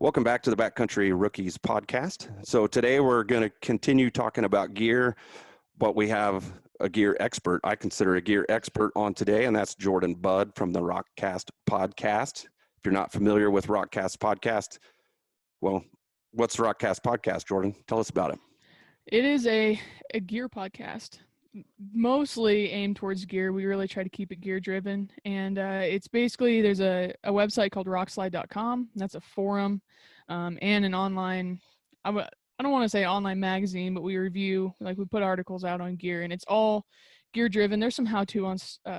Welcome back to the Backcountry Rookies podcast. So today we're going to continue talking about gear, but we have a gear expert. I consider a gear expert on today, and that's Jordan Budd from the Rokcast Podcast. If you're not familiar with Rokcast Podcast, well, what's the Rokcast Podcast, Jordan? Tell us about it. It is a gear podcast, mostly aimed towards gear. We really try to keep it gear driven. And it's basically, there's a website called rockslide.com. That's a forum and an online, I don't want to say online magazine, but we review, we put articles out on gear, and it's all gear driven. There's some how-to on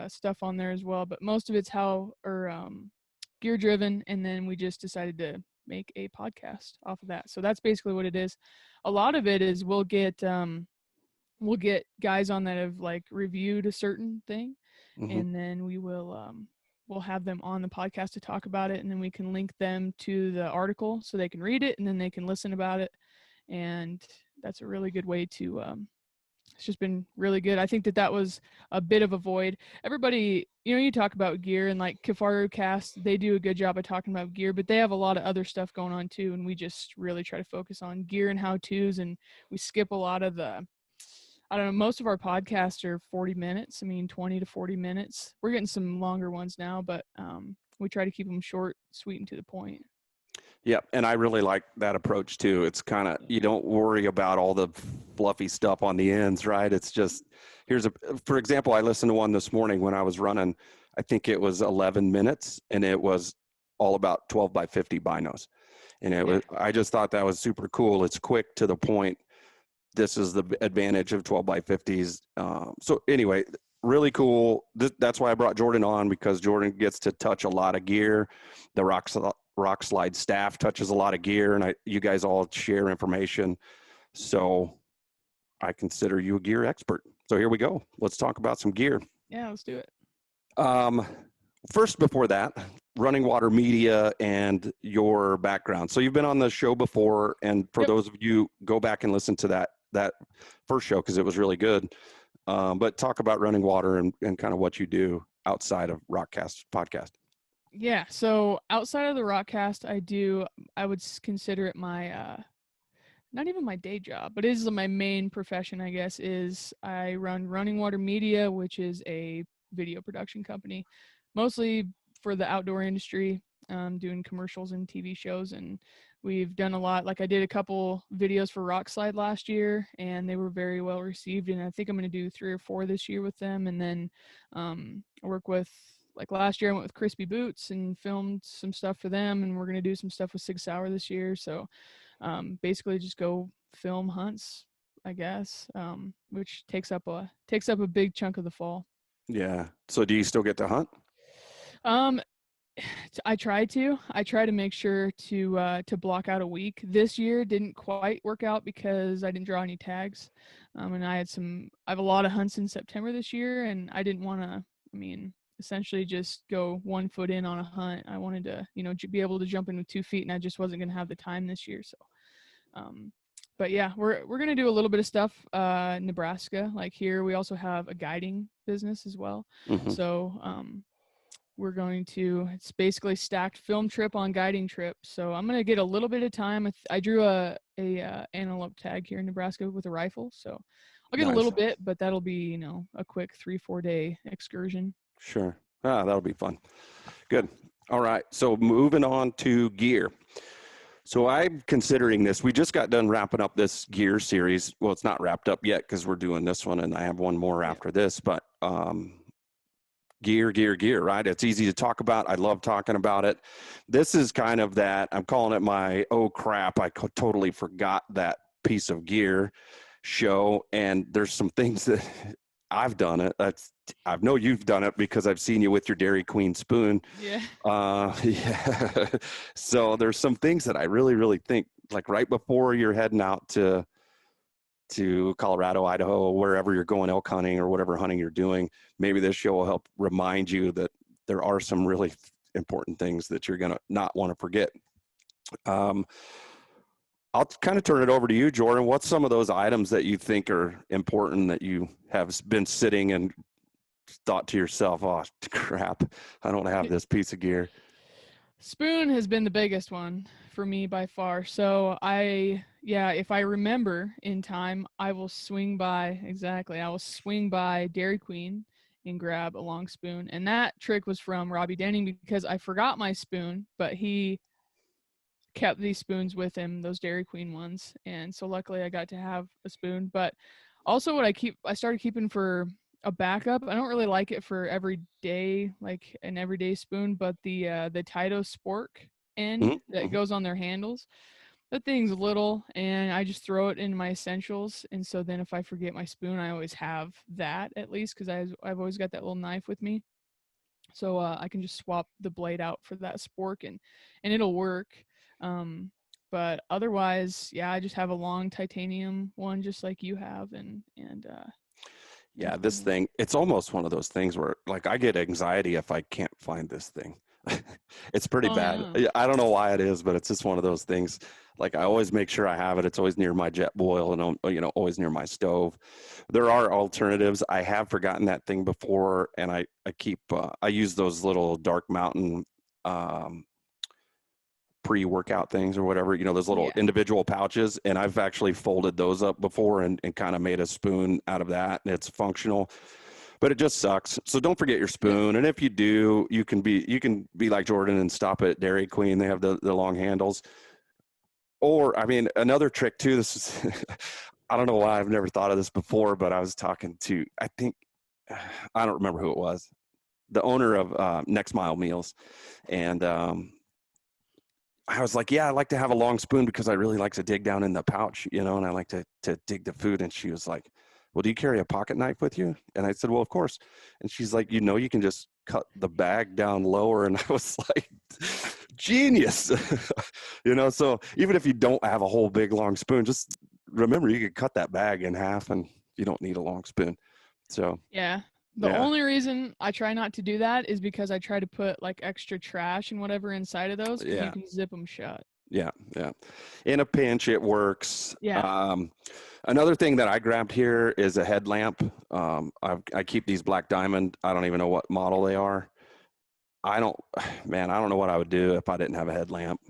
stuff on there as well, but most of it's gear driven. And then we just decided to make a podcast off of that. So that's basically what it is. A lot of it is we'll get guys on that have reviewed a certain thing, and then we'll have them on the podcast to talk about it, and then we can link them to the article so they can read it, and then they can listen about it. And that's a really good way to it's just been really good. I think that was a bit of a void. Everybody, you talk about gear, and Rokcast, they do a good job of talking about gear, but they have a lot of other stuff going on too, and we just really try to focus on gear and how-tos, and we skip a lot of most of our podcasts are 40 minutes. 20 to 40 minutes. We're getting some longer ones now, but we try to keep them short, sweet, and to the point. Yeah, and I really like that approach too. It's kind of, you don't worry about all the fluffy stuff on the ends, right? It's just, for example, I listened to one this morning when I was running. I think it was 11 minutes, and it was all about 12 by 50 binos. And I just thought that was super cool. It's quick, to the point. This is the advantage of 12 by 50s. So anyway, really cool. That's why I brought Jordan on, because Jordan gets to touch a lot of gear. The Rokslide staff touches a lot of gear, and you guys all share information. So I consider you a gear expert. So here we go. Let's talk about some gear. Yeah, let's do it. First, before that, Running Water Media and your background. So you've been on the show before, and for those of you, go back and listen to that first show, because it was really good. But talk about Running Water and kind of what you do outside of Rokcast Podcast. Yeah, so outside of the Rokcast, I would consider it my, not even my day job, but it is my main profession, I guess, is I run Running Water Media, which is a video production company, mostly for the outdoor industry, doing commercials and TV shows. And we've done a lot. I did a couple videos for Rokslide last year, and they were very well received. And I think I'm going to do 3 or 4 this year with them. And then work with, last year I went with Crispy Boots and filmed some stuff for them. And we're going to do some stuff with Sig Sauer this year. So basically just go film hunts, I guess, which takes up a big chunk of the fall. Yeah. So do you still get to hunt? I try to make sure to block out a week. This year didn't quite work out because I didn't draw any tags. And I have a lot of hunts in September this year, and I didn't want to, essentially just go 1 foot in on a hunt. I wanted to, be able to jump in with 2 feet, and I just wasn't going to have the time this year. So, but yeah, we're going to do a little bit of stuff, in Nebraska. Here, we also have a guiding business as well. Mm-hmm. So, it's basically stacked film trip on guiding trip. So I'm going to get a little bit of time. I drew a antelope tag here in Nebraska with a rifle. So I'll get a little bit, but that'll be, a quick 3-4 day excursion. Sure. That'll be fun. Good. All right. So moving on to gear. So I'm considering this. We just got done wrapping up this gear series. Well, it's not wrapped up yet because we're doing this one, and I have one more after this, but, gear, right? It's easy to talk about. I love talking about it. This is kind of that, I'm calling it my, oh crap, I totally forgot that piece of gear show. And there's some things that I've done it. I know you've done it because I've seen you with your Dairy Queen spoon. Yeah. Yeah. So there's some things that I really, really think, right before you're heading out to Colorado, Idaho, wherever you're going elk hunting or whatever hunting you're doing, maybe this show will help remind you that there are some really important things that you're going to not want to forget. I'll kind of turn it over to you, Jordan. What's some of those items that you think are important that you have been sitting and thought to yourself, oh, crap, I don't have this piece of gear? Spoon has been the biggest one for me by far. So if I remember in time, I will swing by Dairy Queen and grab a long spoon. And that trick was from Robbie Denning because I forgot my spoon, but he kept these spoons with him, those Dairy Queen ones. And so luckily I got to have a spoon. But also I started keeping for a backup. I don't really like it for every day, like an everyday spoon, but the Taito Spork end that goes on their handles. That thing's little, and I just throw it in my essentials. And so then if I forget my spoon, I always have that at least because I've always got that little knife with me. So I can just swap the blade out for that spork and it'll work. But otherwise, yeah, I just have a long titanium one just like you have and Yeah, this thing, it's almost one of those things where like I get anxiety if I can't find this thing. It's pretty bad. yeah. I don't know why it is, but it's just one of those things. Like I always make sure I have it. It's always near my jet boil and always near my stove. There are alternatives. I have forgotten that thing before, and I use those little Dark Mountain pre-workout things or whatever, those little individual pouches. And I've actually folded those up before and kind of made a spoon out of that. And it's functional, but it just sucks. So don't forget your spoon. And if you do, you can be like Jordan and stop at Dairy Queen. They have the long handles. Or, I mean, another trick too, this is, I don't know why I've never thought of this before, but I was talking to, I don't remember who it was, the owner of Next Mile Meals. And, I was like, yeah, I like to have a long spoon because I really like to dig down in the pouch, and I like to dig the food. And she was like, well, do you carry a pocket knife with you? And I said, well, of course. And she's like, you can just cut the bag down lower. And I was like, genius, so even if you don't have a whole big long spoon, just remember you could cut that bag in half and you don't need a long spoon. So yeah. The only reason I try not to do that is because I try to put like extra trash and whatever inside of those because you can zip them shut. Yeah. In a pinch, it works. Yeah. Another thing that I grabbed here is a headlamp. I keep these Black Diamond. I don't even know what model they are. I don't know what I would do if I didn't have a headlamp.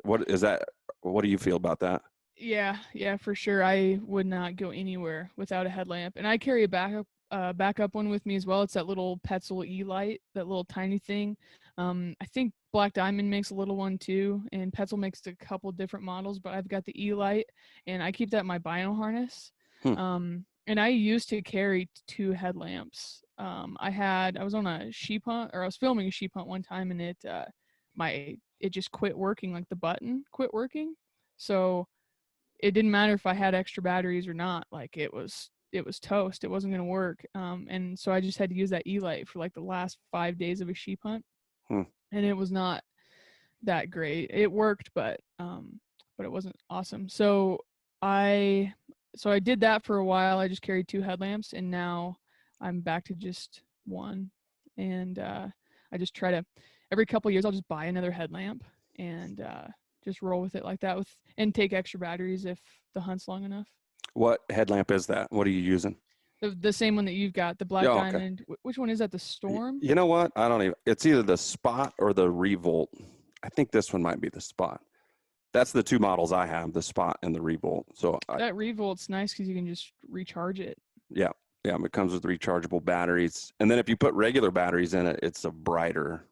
What do you feel about that? Yeah, for sure. I would not go anywhere without a headlamp. And I carry a backup one with me as well. It's that little Petzl E-Light, that little tiny thing. I think Black Diamond makes a little one too, and Petzl makes a couple different models, but I've got the E-Light, and I keep that in my bino harness. And I used to carry 2 headlamps. I was on a sheep hunt, or I was filming a sheep hunt one time, and it just quit working, like the button quit working. So it didn't matter if I had extra batteries or not. Like it was toast. It wasn't going to work. And so I just had to use that E-Light for like the last 5 days of a sheep hunt. And it was not that great. It worked, but it wasn't awesome. So I did that for a while. I just carried 2 headlamps, and now I'm back to just one. And I just try to, every couple of years, I'll just buy another headlamp and just roll with it like that and take extra batteries if the hunt's long enough. What headlamp is that? What are you using? The same one that you've got, the Black Diamond. Which one is that? The Storm? You know what? I don't even. It's either the Spot or the Revolt. I think this one might be the Spot. That's the 2 models I have, the Spot and the Revolt. So that Revolt's nice because you can just recharge it. Yeah. It comes with rechargeable batteries, and then if you put regular batteries in it, it's a brighter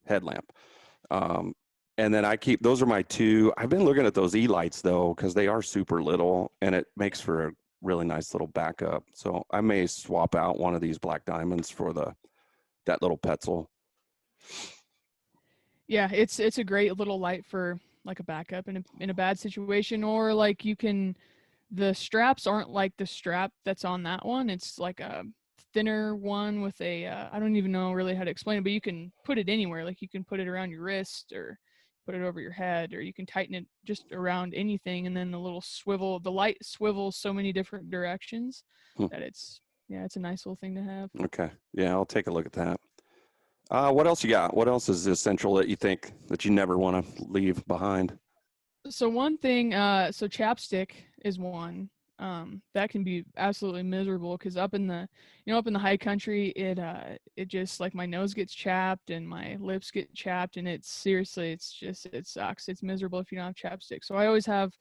headlamp. And then those are my 2. I've been looking at those E-Lights though, because they are super little and it makes for a really nice little backup. So I may swap out one of these Black Diamonds for that little Petzl. Yeah, it's a great little light for like a backup in a bad situation, or like the straps aren't like the strap that's on that one. It's like a thinner one with I don't even know really how to explain it, but you can put it anywhere. Like you can put it around your wrist or put it over your head, or you can tighten it just around anything. And then the light swivels so many different directions that it's a nice little thing to have. Okay. Yeah, I'll take a look at that. What else you got? What else is essential that you think that you never want to leave behind? So one thing, so chapstick is one. that can be absolutely miserable because up in the high country, it just like my nose gets chapped and my lips get chapped, and it's seriously, it sucks. It's miserable if you don't have chapstick. So I always have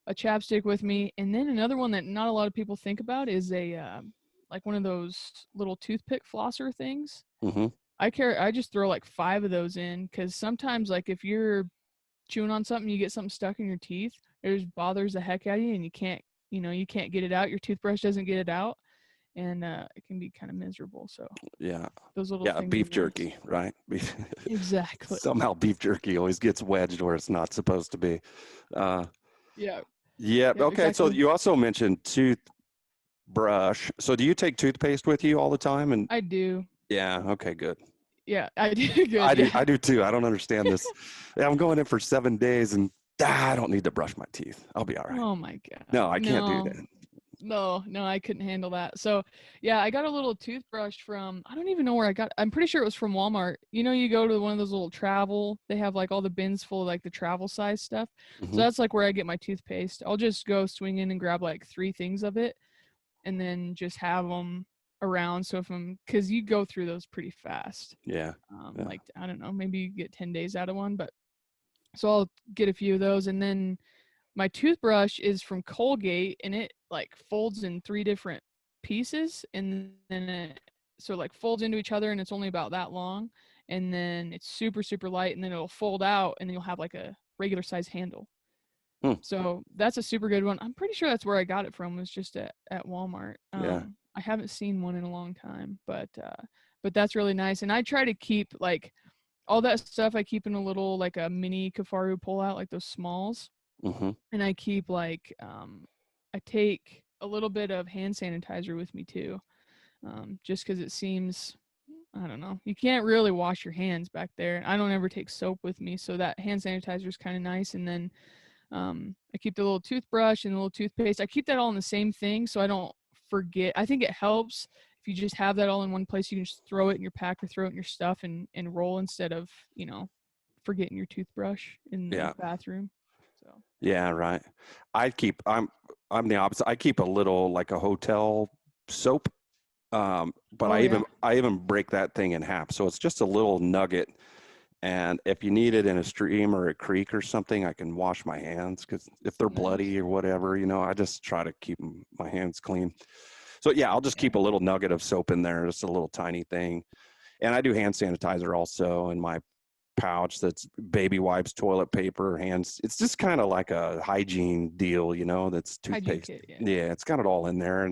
a chapstick with me. And then another one that not a lot of people think about is like one of those little toothpick flosser things. Mm-hmm. I just throw like 5 of those in because sometimes, like, if you're chewing on something, you get something stuck in your teeth, it just bothers the heck out of you, and you can't get it out. Your toothbrush doesn't get it out, and it can be kind of miserable. So Yeah. those little Yeah. things are Beef nice. jerky, right? Exactly. Somehow beef jerky always gets wedged where it's not supposed to be. Uh, Yeah. yeah. Yeah. Okay. So Exactly. you also mentioned toothbrush. So do you take toothpaste with you all the time? And I do. yeah. Okay. Good. Yeah, I do. Good. I do. Yeah. I do too. I don't understand this. Yeah, I'm going in for 7 days and I don't need to brush my teeth. I'll be all right. Oh my god. No, I can't do No. that. No, I couldn't handle that. So, yeah, I got a little toothbrush from, I don't even know where I got. I'm pretty sure it was from Walmart. You go to one of those little travel, they have like all the bins full of like the travel size stuff. So Mm-hmm. that's like where I get my toothpaste. I'll just go swing in and grab like 3 things of it and then just have them around. So cuz you go through those pretty fast. Yeah. Yeah. Like, I don't know, maybe you get 10 days out of one, but so I'll get a few of those. And then my toothbrush is from Colgate, and it like folds in 3 different pieces, and then so like folds into each other, and it's only about that long, and then it's super super light, and then it'll fold out, and then you'll have like a regular size handle. Hmm. So that's a super good one. I'm pretty sure that's where I got it from, was just at Walmart. Yeah. I haven't seen one in a long time, but that's really nice. And I try to keep like all that stuff, I keep in a little, like a mini Kafaru pullout, like those smalls. Mm-hmm. And I keep like I take a little bit of hand sanitizer with me too, just because it seems, I don't know, you can't really wash your hands back there. I don't ever take soap with me, so that hand sanitizer is kind of nice. And then I keep the little toothbrush and the little toothpaste. I keep that all in the same thing so I don't forget. I think it helps if you just have that all in one place. You can just throw it in your pack or throw it in your stuff and roll, instead of forgetting your toothbrush in the Yeah. bathroom. So Yeah. Right. I'm the opposite. I keep a little, like a hotel soap. But oh yeah, I even break that thing in half. So it's just a little nugget. And if you need it in a stream or a creek or something, I can wash my hands, because if they're nice. bloody or whatever, I just try to keep my hands clean. So yeah, I'll just Yeah. keep a little nugget of soap in there, just a little tiny thing. And I do hand sanitizer also in my pouch. That's baby wipes, toilet paper, hands. It's just kind of like a hygiene deal, that's Hygiene toothpaste. kit, yeah. Yeah, it's got it all in there.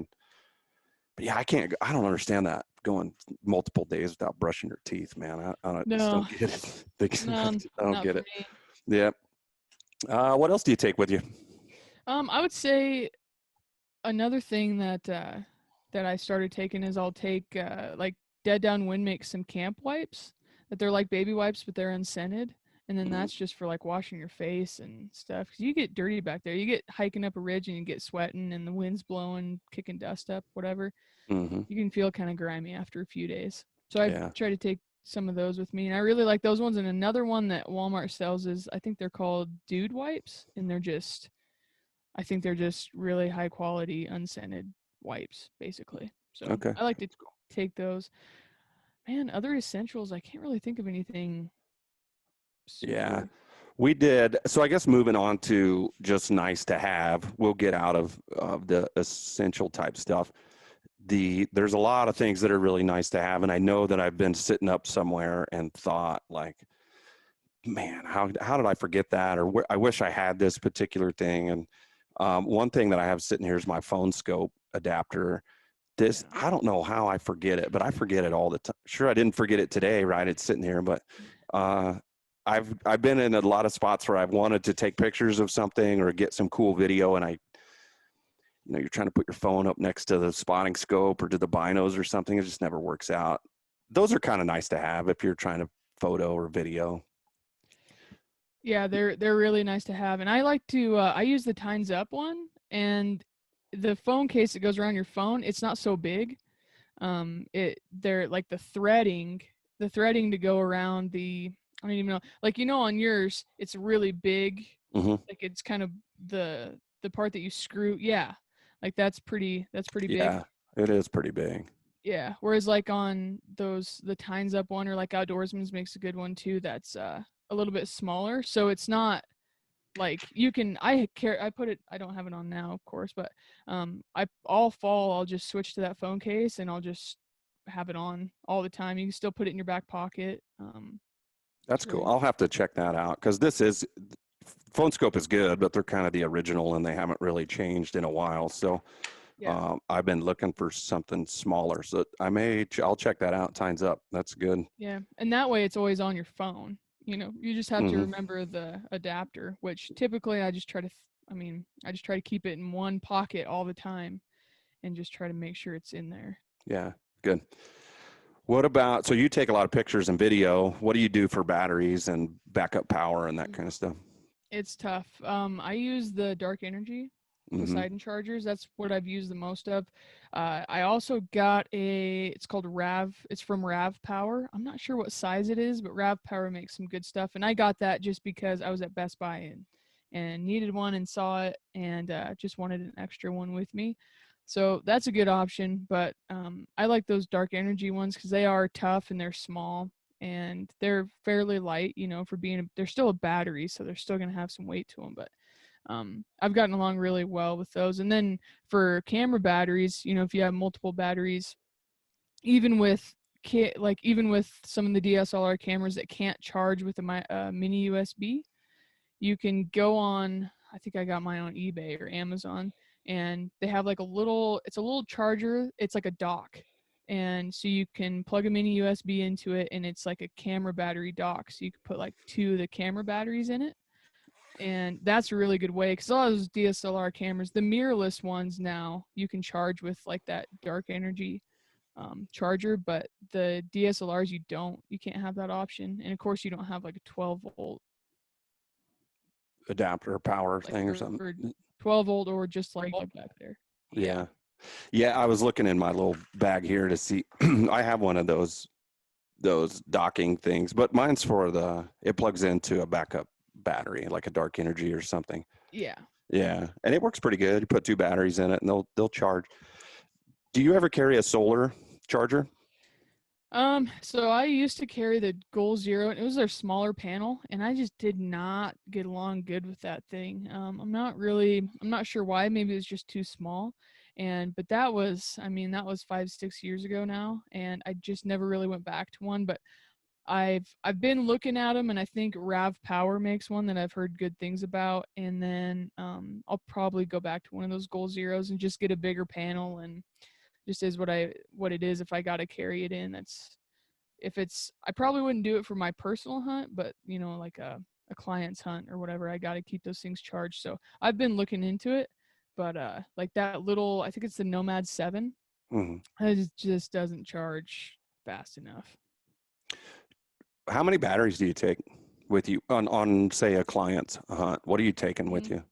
But yeah, I don't understand that, going multiple days without brushing your teeth, man. I just No, don't get it. I no, don't not get for it. me. Yeah. What else do you take with you? I would say another thing that I started taking is I'll take like Dead Down Wind makes some camp wipes that they're like baby wipes, but they're unscented. And then Mm-hmm. that's just for like washing your face and stuff. 'Cause you get dirty back there. You get hiking up a ridge and you get sweating and the wind's blowing, kicking dust up, whatever. Mm-hmm. You can feel kind of grimy after a few days. So I Yeah. try to take some of those with me. And I really like those ones. And another one that Walmart sells is, I think they're called Dude Wipes. And I think they're just really high quality, unscented wipes, basically. So Okay. I like to take those. Man, other essentials, I can't really think of anything Yeah. super. We did. So I guess moving on to just nice to have, we'll get out of the essential type stuff. There's a lot of things that are really nice to have. And I know that I've been sitting up somewhere and thought, like, man, how did I forget that? Or I wish I had this particular thing. And one thing that I have sitting here is my phone scope adapter. Yeah. I don't know how I forget it, but I forget it all the time. Sure, I didn't forget it today, right? It's sitting here, but uh, I've been in a lot of spots where I've wanted to take pictures of something or get some cool video, and you're trying to put your phone up next to the spotting scope or to the binos or something. It just never works out. Those are kind of nice to have if you're trying to photo or video. Yeah, they're really nice to have. And I like to I use the Time's Up one, and the phone case that goes around your phone, it's not so big. They're like the threading to go around I don't even know. Like, on yours, it's really big. Mm-hmm. Like, it's kind of the part that you screw. Yeah. Like that's pretty big. Yeah, it is pretty big. Yeah. Whereas like on the Tines Up one, or like Outdoorsman's makes a good one too. That's a little bit smaller. So it's not like you can, I put it, I don't have it on now, of course, but all fall I'll just switch to that phone case and I'll just have it on all the time. You can still put it in your back pocket. That's It's cool. really, I'll have to check that out because Phone Scope is good, but they're kind of the original and they haven't really changed in a while. So yeah. I've been looking for something smaller. So I'll check that out. Time's up. That's good. Yeah. And that way it's always on your phone. You just have to Hmm. remember the adapter, which typically I just try to, I just try to keep it in one pocket all the time and just try to make sure it's in there. Yeah, good. What about, so you take a lot of pictures and video. What do you do for batteries and backup power and that kind of stuff? It's tough. I use the Dark Energy Hmm. Poseidon chargers. That's what I've used the most of. I also got it's called Rav. It's from Rav Power. I'm not sure what size it is, but Rav Power makes some good stuff. And I got that just because I was at Best Buy and needed one and saw it and just wanted an extra one with me. So that's a good option. But I like those Dark Energy ones because they are tough and they're small and they're fairly light, for they're still a battery, so they're still going to have some weight to them. But I've gotten along really well with those. And then for camera batteries, if you have multiple batteries, even with even with some of the DSLR cameras that can't charge with a mini USB, you can go on, I think I got mine on eBay or Amazon, and they have like it's a little charger. It's like a dock. And so you can plug a mini USB into it and it's like a camera battery dock. So you can put like two of the camera batteries in it. And that's a really good way because a lot of those DSLR cameras, the mirrorless ones now, you can charge with like that dark energy charger, but the DSLRs you can't have that option. And of course, you don't have like a 12-volt Adapter power like thing or something. or 12-volt or just like back there. Yeah. Yeah. Yeah. I was looking in my little bag here to see, I have one of those docking things, but mine's it plugs into a backup battery, like a dark energy or something. Yeah. Yeah. And it works pretty good. You put two batteries in it and they'll charge. Do you ever carry a solar charger? So I used to carry the Goal Zero, and it was their smaller panel, and I just did not get along good with that thing. I'm not sure why. Maybe it was just too small. But that was 5, 6 years ago now, and I just never really went back to one. But I've been looking at them, and I think Rav Power makes one that I've heard good things about. And then I'll probably go back to one of those Goal Zeros and just get a bigger panel and just is what it is. If I got to carry it in, I probably wouldn't do it for my personal hunt, but like a client's hunt or whatever, I got to keep those things charged. So I've been looking into it, but like that little, I think it's the Nomad 7, Hmm. it just doesn't charge fast enough. How many batteries do you take with you on say a client's hunt? What are you taking with Mhm. you?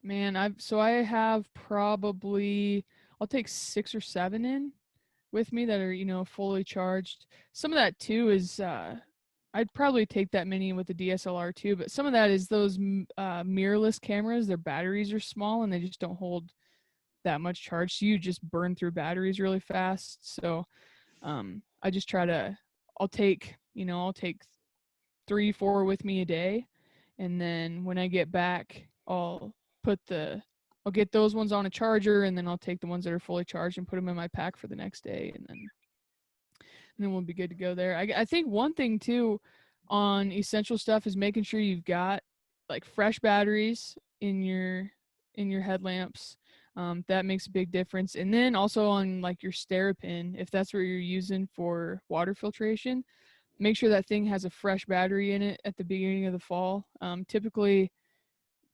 Man, I have probably, I'll take 6 or 7 in with me that are fully charged. Some of that too is I'd probably take that many with the DSLR too, but some of that is those mirrorless cameras. Their batteries are small and they just don't hold that much charge, so you just burn through batteries really fast. So I just try to, I'll take 3, 4 with me a day, and then when I get back, I'll get those ones on a charger, and then I'll take the ones that are fully charged and put them in my pack for the next day, and then we'll be good to go there. I think one thing too on essential stuff is making sure you've got like fresh batteries in your headlamps. That makes a big difference. And then also on like your Sterapin, if that's what you're using for water filtration, make sure that thing has a fresh battery in it at the beginning of the fall. Typically,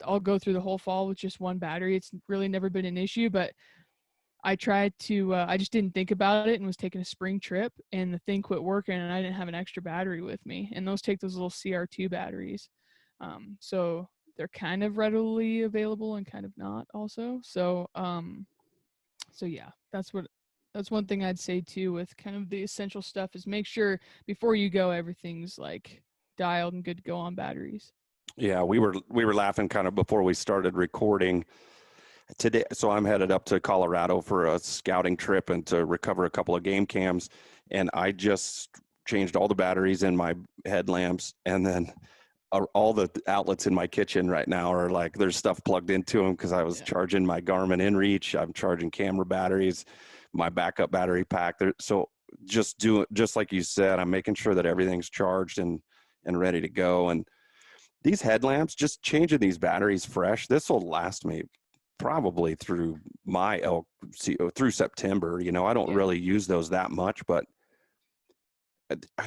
I'll go through the whole fall with just one battery. It's really never been an issue, but I just didn't think about it and was taking a spring trip, and the thing quit working, and I didn't have an extra battery with me. And those take those little CR2 batteries. So they're kind of readily available and kind of not also. So yeah, that's one thing I'd say too with kind of the essential stuff is make sure before you go, everything's like dialed and good to go on batteries. Yeah, we were laughing kind of before we started recording. today, so I'm headed up to Colorado for a scouting trip and to recover a couple of game cams. And I just changed all the batteries in my headlamps, and then all the outlets in my kitchen right now are like, there's stuff plugged into them because I was Yeah. charging my Garmin InReach. I'm charging camera batteries, my backup battery pack. So just like you said, I'm making sure that everything's charged and ready to go. And these headlamps, just changing these batteries fresh, this will last me probably through through September. I don't Yeah. really use those that much, but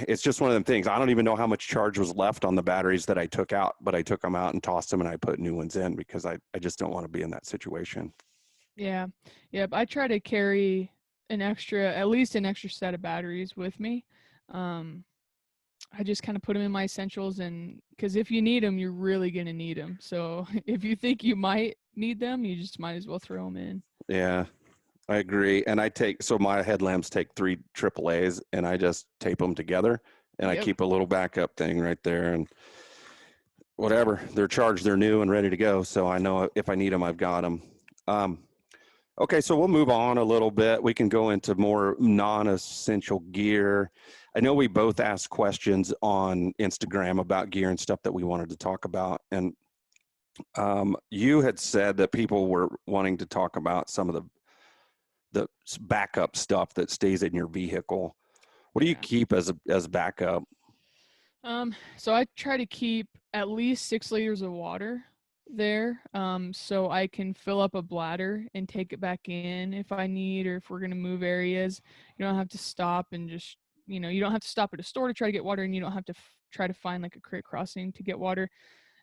it's just one of them things. I don't even know how much charge was left on the batteries that I took out, but I took them out and tossed them and I put new ones in because I just don't want to be in that situation. Yeah. Yep. I try to carry at least an extra set of batteries with me. Um, I just kind of put them in my essentials, and because if you need them, you're really going to need them. So if you think you might need them, you just might as well throw them in. Yeah, I agree. And so my headlamps take 3 AAAs and I just tape them together and I Yep. keep a little backup thing right there, and whatever, they're charged, they're new and ready to go. So I know if I need them, I've got them. Okay, so we'll move on a little bit. We can go into more non-essential gear. I know we both asked questions on Instagram about gear and stuff that we wanted to talk about. And you had said that people were wanting to talk about some of the backup stuff that stays in your vehicle. What do you Yeah. keep as backup? So I try to keep at least 6 liters of water there, so I can fill up a bladder and take it back in if I need, or if we're gonna move areas. You don't have to stop and just, you don't have to stop at a store to try to get water, and you don't have to try to find like a creek crossing to get water.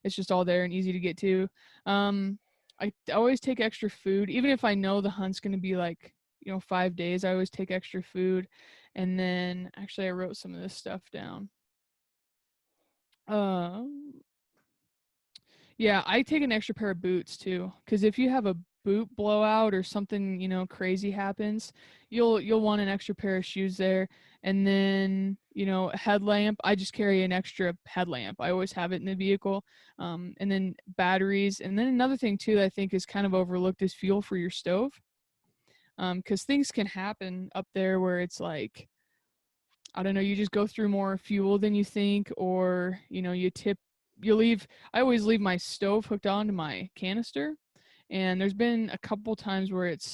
It's just all there and easy to get to. I always take extra food, even if I know the hunt's gonna be like, 5 days. I always take extra food, and then actually I wrote some of this stuff down. Um, yeah, I take an extra pair of boots too, because if you have a boot blowout or something, crazy happens, you'll want an extra pair of shoes there. And then, a headlamp. I just carry an extra headlamp. I always have it in the vehicle. And then batteries. And then another thing too that I think is kind of overlooked is fuel for your stove. Because things can happen up there where it's like, I don't know, you just go through more fuel than you think, or, I always leave my stove hooked onto my canister. And there's been a couple times where it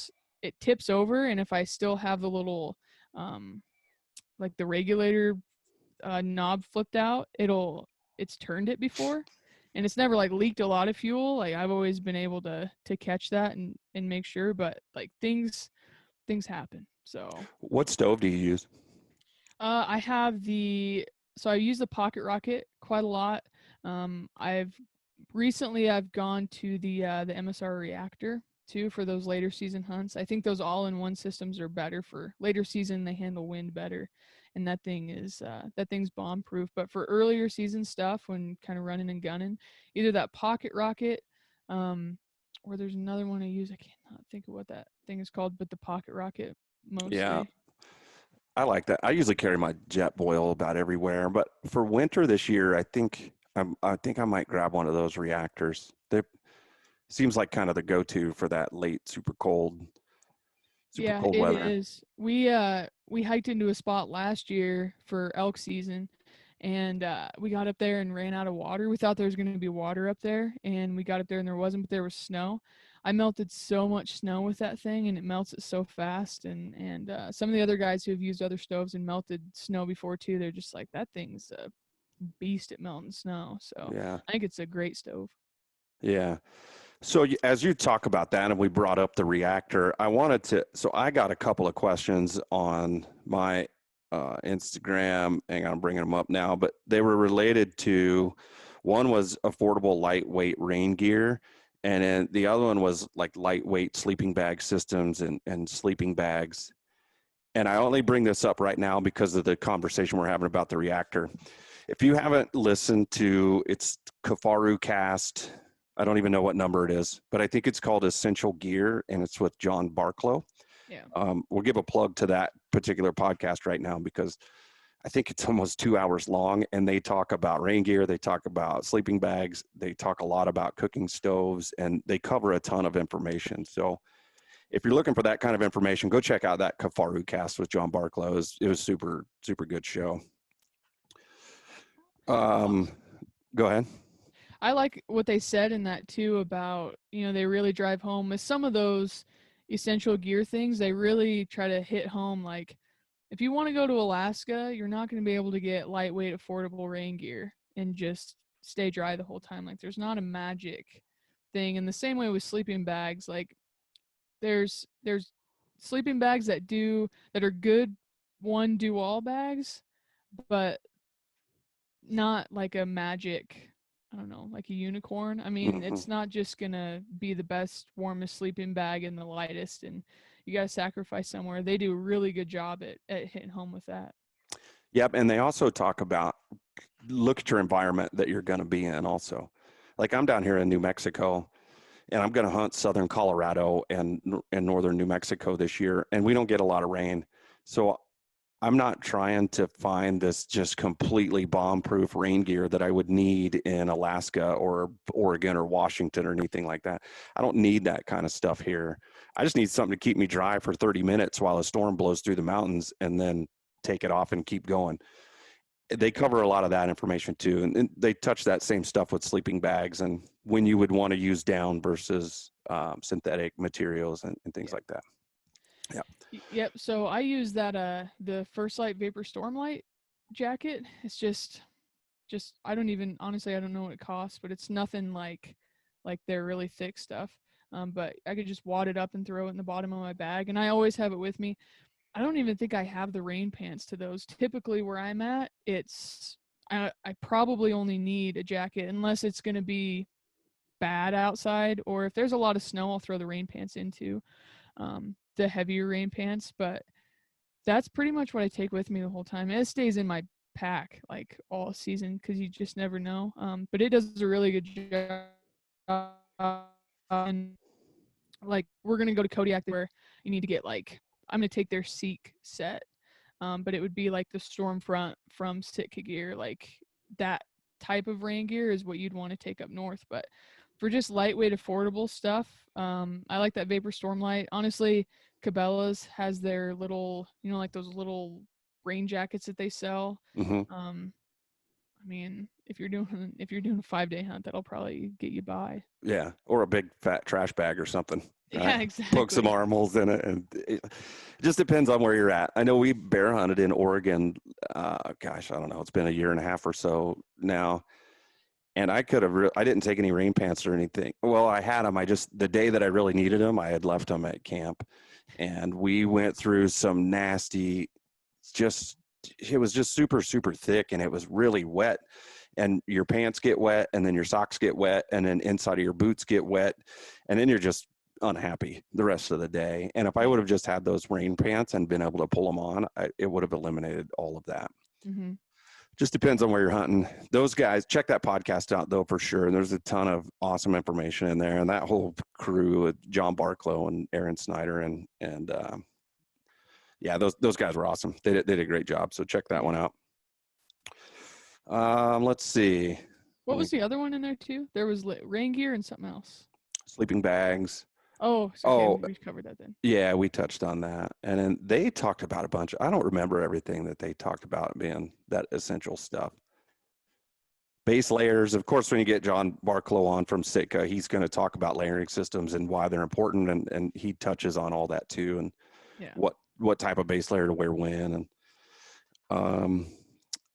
tips over, and if I still have the little, like the regulator knob flipped out, it's turned it before. And it's never like leaked a lot of fuel. Like I've always been able to catch that and make sure, but like things happen. So What stove do you use? I have so I use the Pocket Rocket quite a lot. I've gone to the MSR reactor too for those later season hunts. I think those all-in-one systems are better for later season. They handle wind better, and that thing's bomb proof. But for earlier season stuff, when kind of running and gunning, either that Pocket Rocket, or there's another one I use. I cannot think of what that thing is called, but the Pocket Rocket Yeah, mostly. I like that. I usually carry my jet boil about everywhere, but for winter this year, I think I might grab one of those reactors. They seems like kind of the go-to for that late super Yeah, cold it weather. is. We hiked into a spot last year for elk season, and we got up there and ran out of water. We thought there was going to be water up there, and we got up there and there wasn't, but there was snow. I melted so much snow with that thing, and it melts it so fast. And some of the other guys who have used other stoves and melted snow before too, they're just like, that thing's a beast at melting snow. So Yeah, I think it's a great stove. yeah. So as you talk about that, and we brought up the reactor, so I got a couple of questions on my Instagram, and I'm bringing them up now, but they were related to, one was affordable lightweight rain gear, and then the other one was like lightweight sleeping bag systems and sleeping bags. And I only bring this up right now because of the conversation we're having about the reactor. If you haven't listened to, it's Kafaru Cast. I don't even know what number it is, but I think it's called Essential Gear, and it's with John Barklow. Yeah. We'll give a plug to that particular podcast right now because I think it's almost 2 hours long, and they talk about rain gear, they talk about sleeping bags, they talk a lot about cooking stoves, and they cover a ton of information. So if you're looking for that kind of information, go check out that Kafaru cast with John Barklow. It was super, super good show. Awesome. Go ahead. I like what they said in that too about, they really drive home with some of those essential gear things. They really try to hit home, like, if you want to go to Alaska, you're not going to be able to get lightweight, affordable rain gear and just stay dry the whole time. Like, there's not a magic thing. And the same way with sleeping bags, like there's sleeping bags that are good one do all bags, but not like a magic, I don't know, like a unicorn. I mean, Mm-hmm. it's not just gonna be the best, warmest sleeping bag and the lightest, and you gotta sacrifice somewhere. They do a really good job at hitting home with that. Yep. And they also talk about look at your environment that you're going to be in also. Like I'm down here in New Mexico, and I'm going to hunt southern Colorado and northern New Mexico this year, and we don't get a lot of rain. So I'm not trying to find this just completely bomb-proof rain gear that I would need in Alaska or Oregon or Washington or anything like that. I don't need that kind of stuff here. I just need something to keep me dry for 30 minutes while a storm blows through the mountains, and then take it off and keep going. They cover a lot of that information too, and they touch that same stuff with sleeping bags and when you would want to use down versus synthetic materials and things like that. Yeah. Yep. So I use that the First Light Vapor Stormlight jacket. It's just I don't even, honestly, I don't know what it costs, but it's nothing like their really thick stuff. But I could just wad it up and throw it in the bottom of my bag, and I always have it with me. I don't even think I have the rain pants to those. Typically where I'm at, I probably only need a jacket unless it's going to be bad outside, or if there's a lot of snow, I'll throw the rain pants into the heavier rain pants. But that's pretty much what I take with me the whole time. It stays in my pack like all season because you just never know. But it does a really good job. And like we're gonna go to Kodiak where you need to get like, I'm gonna take their Seek set, but it would be like the Stormfront from Sitka Gear. Like that type of rain gear is what you'd want to take up north. But for just lightweight, affordable stuff, I like that Vapor Stormlight. Honestly, Cabela's has their little, like those little rain jackets that they sell. Mm-hmm. I mean, if you're doing a 5-day hunt, that'll probably get you by. Yeah, or a big fat trash bag or something. Right? Yeah, Poke some exactly. arm holes in it, and it just depends on where you're at. I know we bear hunted in Oregon. Gosh, I don't know. It's been a year and a half or so now, and I could have. I didn't take any rain pants or anything. Well, I had them. The day that I really needed them, I had left them at camp, and we went through some nasty. Just it was just super super thick, and it was really wet. And your pants get wet, and then your socks get wet, and then inside of your boots get wet, and then you're just unhappy the rest of the day. And if I would have just had those rain pants and been able to pull them on, it would have eliminated all of that. Mm-hmm. Just depends on where you're hunting. Those guys, check that podcast out though for sure. There's a ton of awesome information in there, and that whole crew with John Barklow and Aaron Snyder and yeah, those guys were awesome. They did a great job. So check that one out. Let's see. What was the other one in there too? There was rain gear and something else. Sleeping bags. Oh, okay, we covered that then. Yeah, we touched on that. And then they talked about a bunch. I don't remember everything that they talked about being that essential stuff. Base layers, of course, when you get John Barklow on from Sitka, he's going to talk about layering systems and why they're important. And he touches on all that too. And yeah, what type of base layer to wear when. And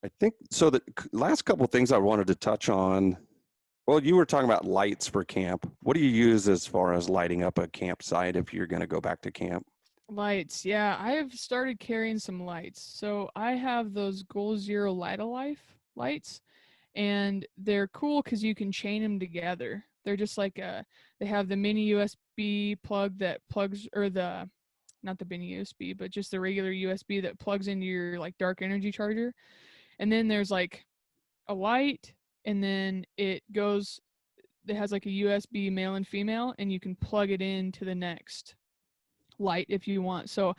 I think so. The last couple of things I wanted to touch on. Well, you were talking about lights for camp. What do you use as far as lighting up a campsite if you're going to go back to camp? Lights. Yeah, I have started carrying some lights. So I have those Goal Zero Light a Life lights, and they're cool because you can chain them together. They're just like they have the mini USB plug that plugs, or not the mini USB, but just the regular USB that plugs into your like dark energy charger. And then there's like a light, and then it has like a USB male and female, and you can plug it into the next light if you want. So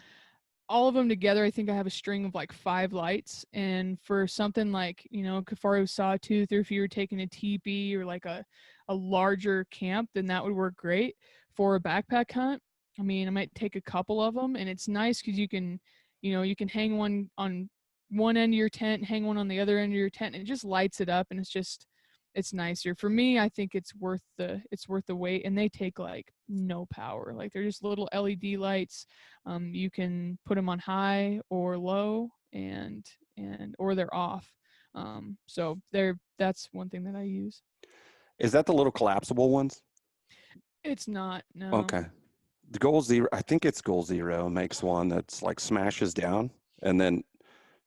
all of them together, I think I have a string of like 5 lights. And for something like, Kafaro Sawtooth, or if you were taking a teepee or like a larger camp, then that would work great. For a backpack hunt, I mean, I might take a couple of them, and it's nice because you can hang one on one end of your tent, hang one on the other end of your tent, and it just lights it up, and it's nicer. For me, I think it's worth the wait, and they take like no power. Like they're just little LED lights. You can put them on high or low, and or they're off. So that's one thing that I use. Is that the little collapsible ones? It's not, no. Okay. The Goal Zero, I think it's Goal Zero, makes one that's like smashes down and then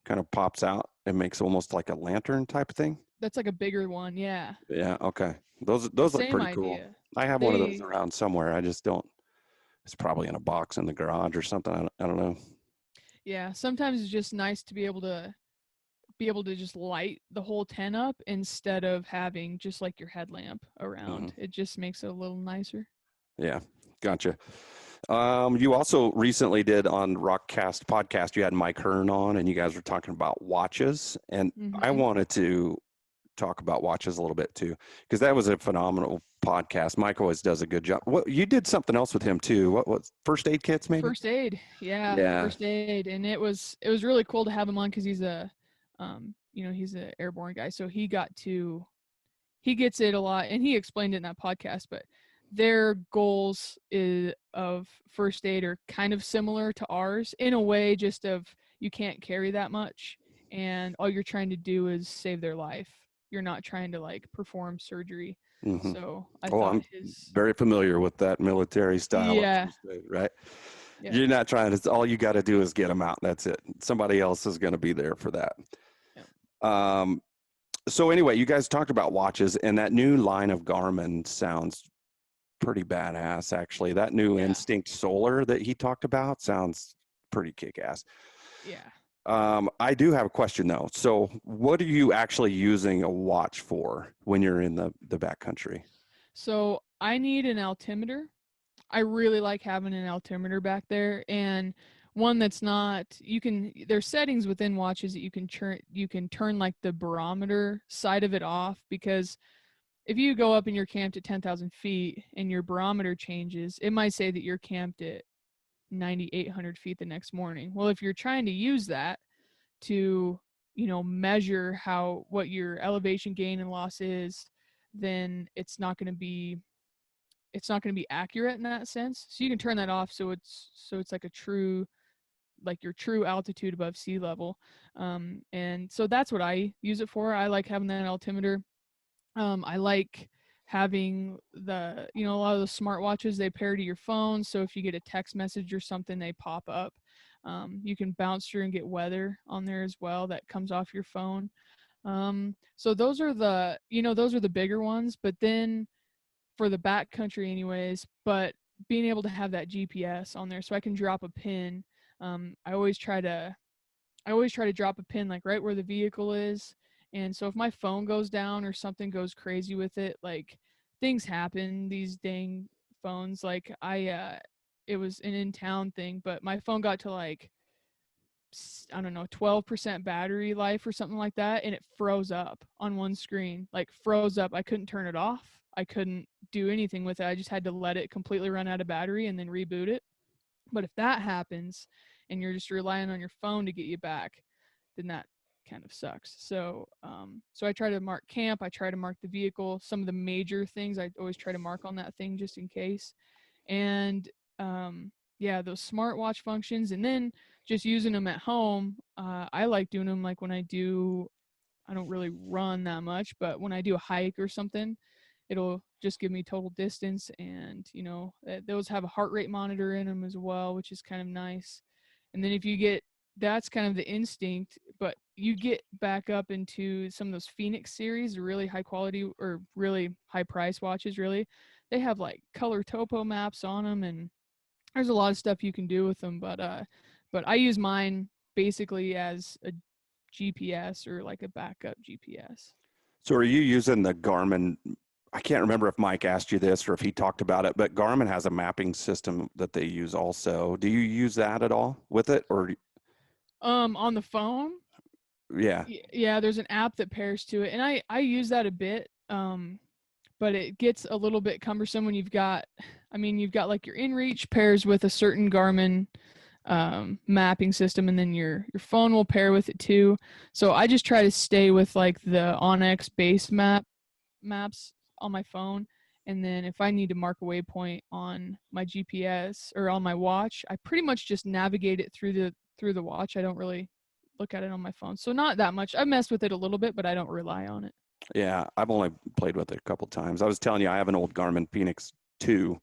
kind of pops out and makes almost like a lantern type of thing. That's like a bigger one, yeah. Yeah, okay. Those look Same pretty cool. idea. I have one of those They around somewhere. I just don't. It's probably in a box in the garage or something. I don't know. Yeah, sometimes it's just nice to be able to just light the whole tent up instead of having just like your headlamp around. It just makes it a little nicer. Yeah, gotcha. You also recently did on Rokcast Podcast, you had Mike Hearn on, and you guys were talking about watches. And I Mm-hmm. wanted to talk about watches a little bit too, because that was a phenomenal podcast. Mike always does a good job. What you did something else with him too? What first aid kits maybe? First aid, yeah, Yeah. first aid, and it was really cool to have him on because he's a airborne guy, so he gets it a lot, and he explained it in that podcast. But their goals of first aid are kind of similar to ours in a way, just of you can't carry that much, and all you're trying to do is save their life. You're not trying to like perform surgery. Mm-hmm. So I Oh, thought I'm very familiar with that military style of yeah, first aid, right? yeah, You're not trying to, all you got to do is get them out. That's it. Somebody else is going to be there for that. yeah, Um, so anyway, you guys talked about watches, and that new line of Garmin sounds pretty badass, actually. That new yeah, Instinct Solar that he talked about sounds pretty kick-ass. yeah. I do have a question though. So what are you actually using a watch for when you're in the backcountry? So I need an altimeter. I really like having an altimeter back there, and one that's not there's settings within watches that you can turn like the barometer side of it off, because if you go up and you're camped at 10,000 feet and your barometer changes, it might say that you're camped at 9,800 feet the next morning. Well, if you're trying to use that to measure what your elevation gain and loss is, then it's not going to be accurate in that sense. So you can turn that off, so it's like your true altitude above sea level. And so that's what I use it for. I like having that altimeter. I like having a lot of the smartwatches, they pair to your phone, so if you get a text message or something, they pop up. You can bounce through and get weather on there as well that comes off your phone. So those are the bigger ones, but then for the backcountry anyways, but being able to have that GPS on there so I can drop a pin. I always try to drop a pin like right where the vehicle is. And so if my phone goes down or something goes crazy with it, like things happen, these dang phones, like it was an in town thing, but my phone got to like, I don't know, 12% battery life or something like that, and it froze up on one screen. Like froze up. I couldn't turn it off. I couldn't do anything with it. I just had to let it completely run out of battery and then reboot it. But if that happens and you're just relying on your phone to get you back, then that kind of sucks. So I try to mark camp. I try to mark the vehicle. Some of the major things I always try to mark on that thing just in case. And yeah, those smartwatch functions, and then just using them at home. I like doing them like when I don't really run that much, but when I do a hike or something, it'll just give me total distance. And those have a heart rate monitor in them as well, which is kind of nice. And then that's kind of the Instinct, but you get back up into some of those Phoenix series, really high quality or really high price watches. Really, they have like color topo maps on them, and there's a lot of stuff you can do with them. But I use mine basically as a GPS or like a backup GPS. So are you using the Garmin I can't remember if Mike asked you this or if he talked about it, but Garmin has a mapping system that they use also. Do you use that at all with it, or On the phone, yeah, yeah, there's an app that pairs to it, and I use that a bit. But it gets a little bit cumbersome when you've got, I mean, you've got like your inReach pairs with a certain Garmin mapping system, and then your phone will pair with it too. So I just try to stay with like the Onyx base maps on my phone, and then if I need to mark a waypoint on my GPS or on my watch, I pretty much just navigate it through the watch. I don't really look at it on my phone, so not that much. I messed with it a little bit, but I don't rely on it. yeah, I've only played with it a couple times. I was telling you, I have an old Garmin Phoenix 2,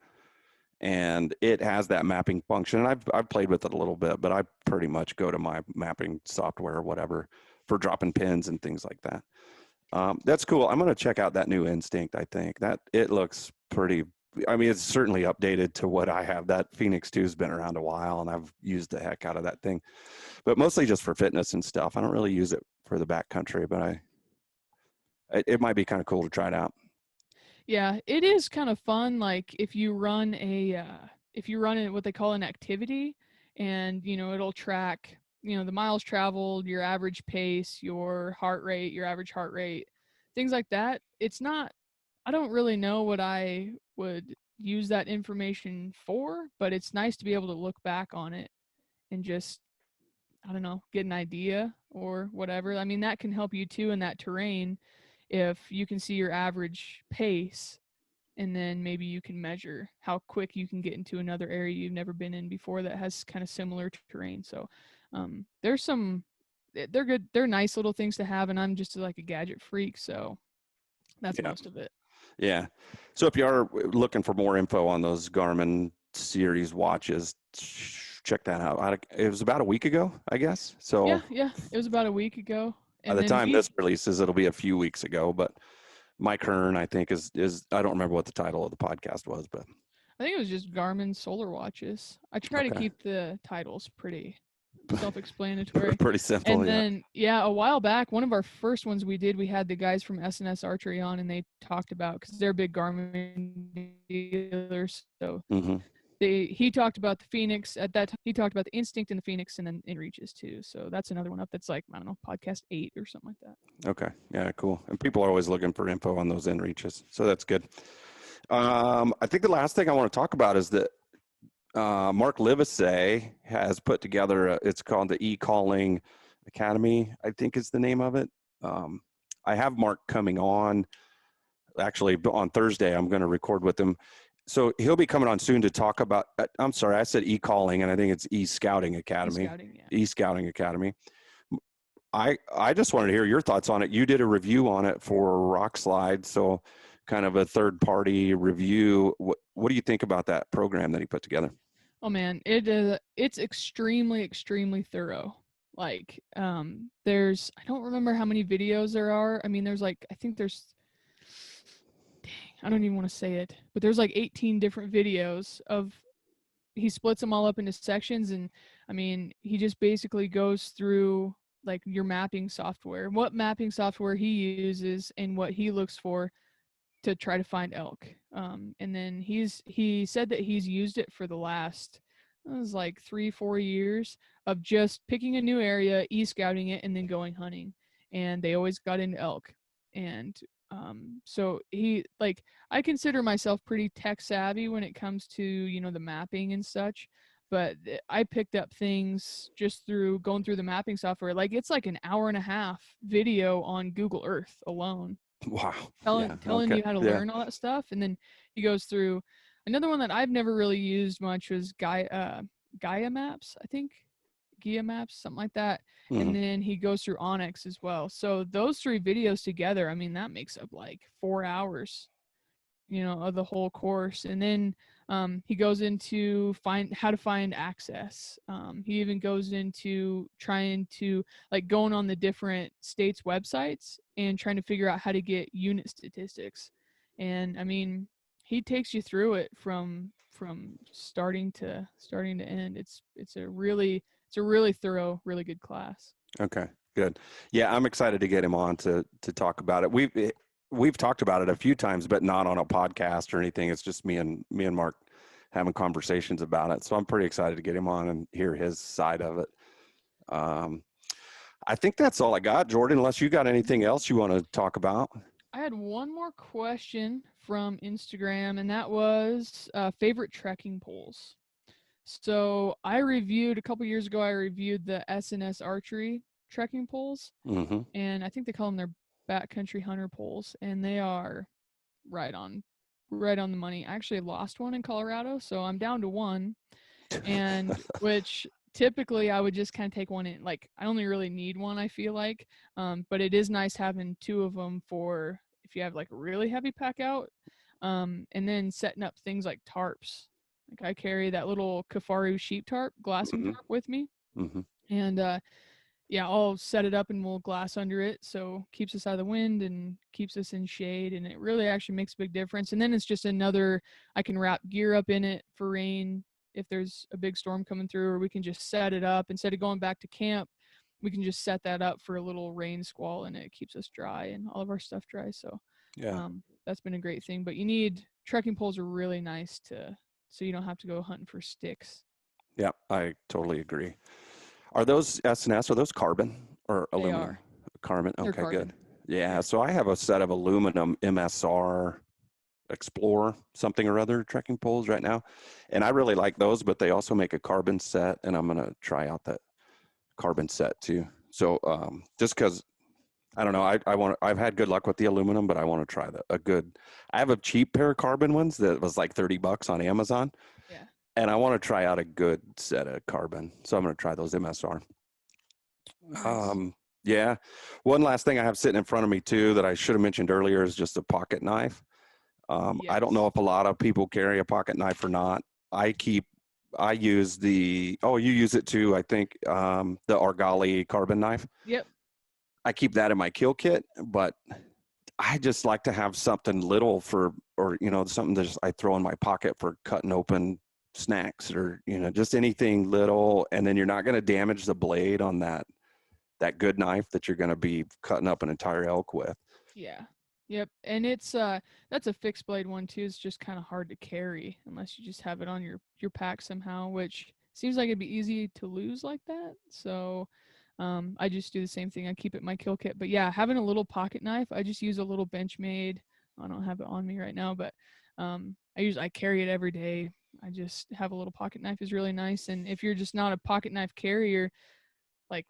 and it has that mapping function. And I've played with it a little bit, but I pretty much go to my mapping software or whatever for dropping pins and things like that. That's cool. I'm going to check out that new Instinct. I think that it looks pretty. I mean, it's certainly updated to what I have. That Phoenix 2 has been around a while, and I've used the heck out of that thing, but mostly just for fitness and stuff. I don't really use it for the backcountry, but it might be kind of cool to try it out. Yeah, it is kind of fun. Like if you run what they call an activity, and it'll track the miles traveled, your average pace, your heart rate, your average heart rate, things like that. It's not. I don't really know what I would use that information for, but it's nice to be able to look back on it and just, I don't know, get an idea or whatever. I mean, that can help you too in that terrain if you can see your average pace, and then maybe you can measure how quick you can get into another area you've never been in before that has kind of similar terrain. So they're good. They're nice little things to have, and I'm just like a gadget freak, so that's Yeah. most of it. Yeah. So if you are looking for more info on those Garmin series watches, check that out. It was about a week ago, I guess. So Yeah. It was about a week ago, by and the then time this releases, it'll be a few weeks ago. But Mike Hearn, I think, is I don't remember what the title of the podcast was, but I think it was just Garmin solar watches. I try to okay. keep the titles pretty self-explanatory. Pretty simple, And yeah. then, a while back, one of our first ones we did, we had the guys from SNS Archery on, and they talked about, because they're big Garmin dealers. So Mm-hmm. he talked about the Phoenix at that time. He talked about the Instinct and the Phoenix, and then inReaches too. So that's another one up that's like, I don't know, podcast 8 or something like that. Okay. Yeah, cool. And people are always looking for info on those inReaches. So that's good. I think the last thing I want to talk about is that Mark Livesey has put together, it's called the E-Calling Academy, I think is the name of it. I have Mark coming on, actually on Thursday, I'm going to record with him. So he'll be coming on soon to talk about, I'm sorry, I said E-Calling, and I think it's E-Scouting Academy. E-Scouting, yeah. E-Scouting Academy. I just wanted to hear your thoughts on it. You did a review on it for Rock Slide, so kind of a third-party review. What do you think about that program that he put together? Oh man, it's extremely thorough. Like there's, I don't remember how many videos there are. I mean, there's like, I think there's, dang, I don't even want to say it, but there's like 18 different videos of, he splits them all up into sections, and I mean, he just basically goes through like your mapping software, what mapping software he uses and what he looks for to try to find elk. And then he said that he's used it for the last, it was like 3-4 years of just picking a new area, e-scouting it, and then going hunting. And they always got into elk. And so he, like, I consider myself pretty tech savvy when it comes to, the mapping and such. But I picked up things just through going through the mapping software. Like, it's like an hour and a half video on Google Earth alone. Wow. Telling you how to learn all that stuff. And then he goes through another one that I've never really used much was Gaia Maps, I think. Gaia Maps, something like that. Mm-hmm. And then he goes through Onyx as well. So those 3 videos together, I mean, that makes up like 4 hours, of the whole course. And then he goes into how to find access. He even goes into trying to, like, going on the different states' websites and trying to figure out how to get unit statistics. And I mean, he takes you through it from starting to end. It's a really thorough, really good class. Okay, good. Yeah, I'm excited to get him on to talk about it. we've talked about it a few times, but not on a podcast or anything. It's just me and Mark having conversations about it. So I'm pretty excited to get him on and hear his side of it. Um, I think that's all I got, Jordan, unless you got anything else you want to talk about. I had one more question from Instagram, and that was favorite trekking poles. So I reviewed a couple years ago. I reviewed the S&S Archery trekking poles, Mm-hmm. and I think they call them their Backcountry Hunter poles, and they are right on, right on the money. I actually lost one in Colorado, so I'm down to one, and which typically I would just kind of take one in. Like I only really need one, I feel like, but it is nice having two of them for if you have like a really heavy pack out, and then setting up things like tarps. Like I carry that little Kafaru sheep tarp, glassing Mm-hmm. tarp with me, Mm-hmm. and yeah, I'll set it up and we'll glass under it, so keeps us out of the wind and keeps us in shade, and it really actually makes a big difference. And then it's just another, I can wrap gear up in it for rain if there's a big storm coming through, or we can just set it up instead of going back to camp. We can just set that up for a little rain squall, and it keeps us dry and all of our stuff dry. So Yeah. that's been a great thing. But you need trekking poles are really nice to so you don't have to go hunting for sticks. Yeah, I totally agree. Are those S&S, are those carbon or They aluminum? are. Carbon. They're Okay, good. carbon. Yeah, Yeah. so I have a set of aluminum MSR Explorer something or other trekking poles right now, and I really like those, but they also make a carbon set, and I'm gonna try out that carbon set too. So just because I don't know, I've had good luck with the aluminum, but I want to try a good. I have a cheap pair of carbon ones that was like $30 on Amazon, Yeah. and I want to try out a good set of carbon. So I'm gonna try those MSR. Nice. Um, yeah. One last thing I have sitting in front of me too that I should have mentioned earlier is just a pocket knife. I don't know Yes. if a lot of people carry a pocket knife or not. I keep, I use oh, you use it too, I think, the Argali carbon knife. Yep. I keep that in my kill kit, but I just like to have something little or, something that I throw in my pocket for cutting open snacks or, just anything little. And then you're not going to damage the blade on that good knife that you're going to be cutting up an entire elk with. Yeah. Yep. And it's that's a fixed blade one too. It's just kind of hard to carry unless you just have it on your pack somehow, which seems like it'd be easy to lose like that. So I just do the same thing. I keep it in my kill kit. But yeah, having a little pocket knife, I just use a little Benchmade. I don't have it on me right now, but I carry it every day. I just have a little pocket knife is really nice. And if you're just not a pocket knife carrier, like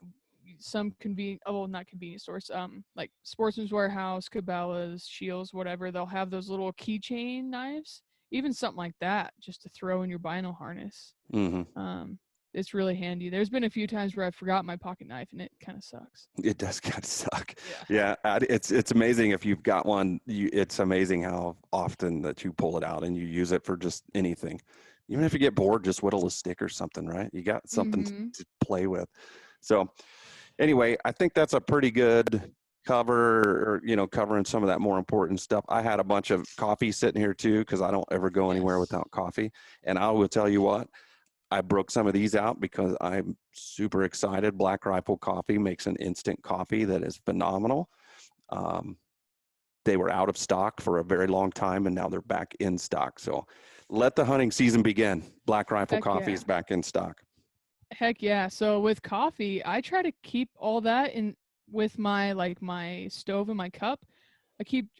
some not convenience stores, like Sportsman's Warehouse, Cabela's, Shields, whatever, they'll have those little keychain knives, even something like that, just to throw in your bino harness. Mm-hmm. It's really handy. There's been a few times where I forgot my pocket knife, and it kind of sucks. It does kind of suck. Yeah. Yeah, it's amazing if you've got one. It's amazing how often that you pull it out and you use it for just anything. Even if you get bored, just whittle a stick or something, right? You got something Mm-hmm. to play with. So anyway, I think that's a pretty good cover, or, covering some of that more important stuff. I had a bunch of coffee sitting here too, because I don't ever go anywhere Yes. without coffee. And I will tell you what, I broke some of these out because I'm super excited. Black Rifle Coffee makes an instant coffee that is phenomenal. Um, they were out of stock for a very long time, and now they're back in stock. So let the hunting season begin. Black Rifle Heck Coffee yeah. is back in stock. Heck yeah. So with coffee, I try to keep all that in with my stove and my cup.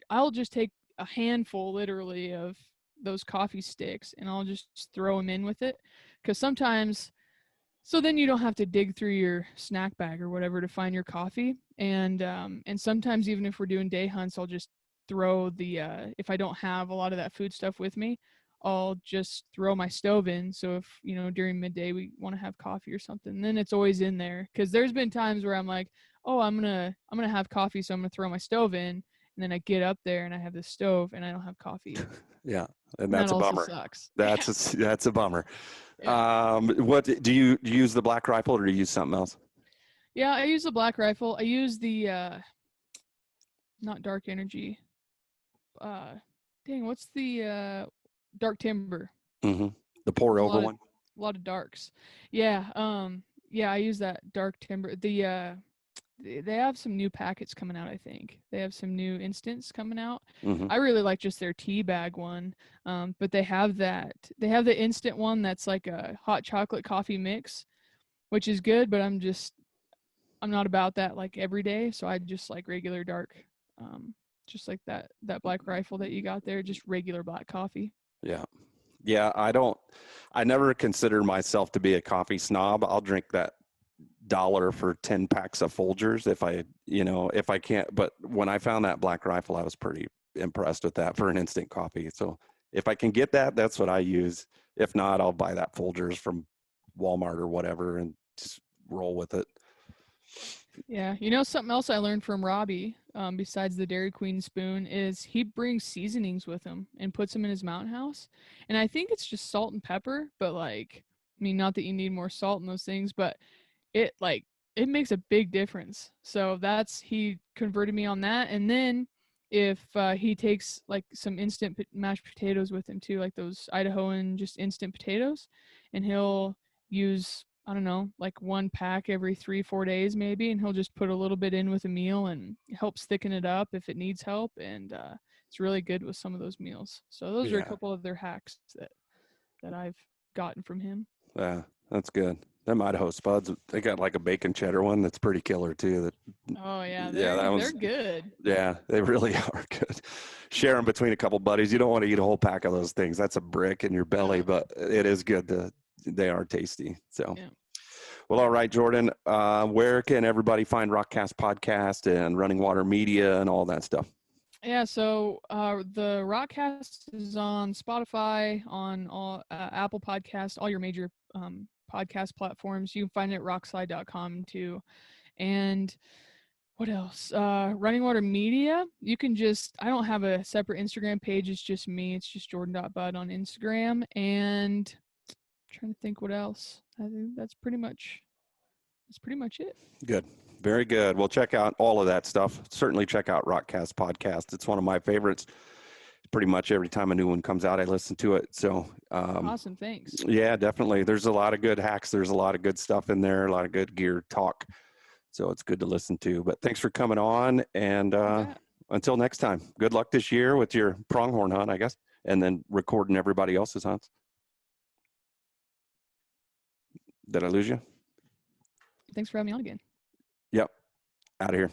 I'll just take a handful literally of those coffee sticks and I'll just throw them in with it, cuz sometimes so then you don't have to dig through your snack bag or whatever to find your coffee. And sometimes even if we're doing day hunts, I'll just throw the if I don't have a lot of that food stuff with me, I'll just throw my stove in. So if, during midday we want to have coffee or something, then it's always in there. Cause there's been times where I'm like, oh, I'm gonna have coffee, so I'm gonna throw my stove in. And then I get up there and I have the stove and I don't have coffee. Yeah, and And that that's a also bummer. sucks. Yeah. That's a bummer. Yeah. What do you use the Black Rifle or do you use something else? Yeah, I use the Black Rifle. I use the not Dark Energy. Uh what's the Dark Timber? Mm-hmm. The pour There's over one. a lot of darks. Yeah, yeah, I use that Dark Timber. The they have some new packets coming out. I think they have some new instants coming out. Hmm. I really like just their tea bag one, but they have the instant one that's like a hot chocolate coffee mix, which is good. But I'm not about that like every day, so I just like regular dark, just like that Black Rifle that you got there, just regular black coffee. Yeah. Yeah. I never consider myself to be a coffee snob. I'll drink that dollar for 10 packs of Folgers if I can't. But when I found that Black Rifle, I was pretty impressed with that for an instant coffee. So if I can get that, that's what I use. If not, I'll buy that Folgers from Walmart or whatever and just roll with it. Yeah, something else I learned from Robbie, besides the Dairy Queen spoon, is he brings seasonings with him and puts them in his mountain house. And I think it's just salt and pepper, but like, I mean, not that you need more salt in those things, but it like it makes a big difference. So he converted me on that. And then if he takes like some instant mashed potatoes with him too, like those Idahoan just instant potatoes, and he'll use, I don't know, like one pack every 3-4 days maybe, and he'll just put a little bit in with a meal and it helps thicken it up if it needs help. And it's really good with some of those meals. So those are a Yeah. couple of their hacks that I've gotten from him. Yeah. That's good. Them Idaho Spuds, they got like a bacon cheddar one that's pretty killer too. Oh yeah, Yeah, that they're one's, good. yeah, they really are good. Share them between a couple buddies. You don't want to eat a whole pack of those things. That's a brick in your belly, No. but it is good. They are tasty. So, Yeah. well, all right, Jordan, where can everybody find Rokcast Podcast and Running Water Media and all that stuff? Yeah, so the Rokcast is on Spotify, on all Apple Podcasts, all your major podcast platforms. You can find it at rockslide.com too. And what else? Running Water Media. You can I don't have a separate Instagram page. It's just me. It's just jordan.bud on Instagram. And I'm trying to think what else. I think that's pretty much it. Good. Very good. Well, check out all of that stuff. Certainly check out Rokcast Podcast. It's one of my favorites. Pretty much every time a new one comes out, I listen to it. So, Awesome. Thanks. yeah, definitely. There's a lot of good hacks. There's a lot of good stuff in there, a lot of good gear talk. So it's good to listen to. But thanks for coming on. And until next time, good luck this year with your pronghorn hunt, I guess, and then recording everybody else's hunts. Did I lose you? Thanks for having me on again. Yep. Out of here.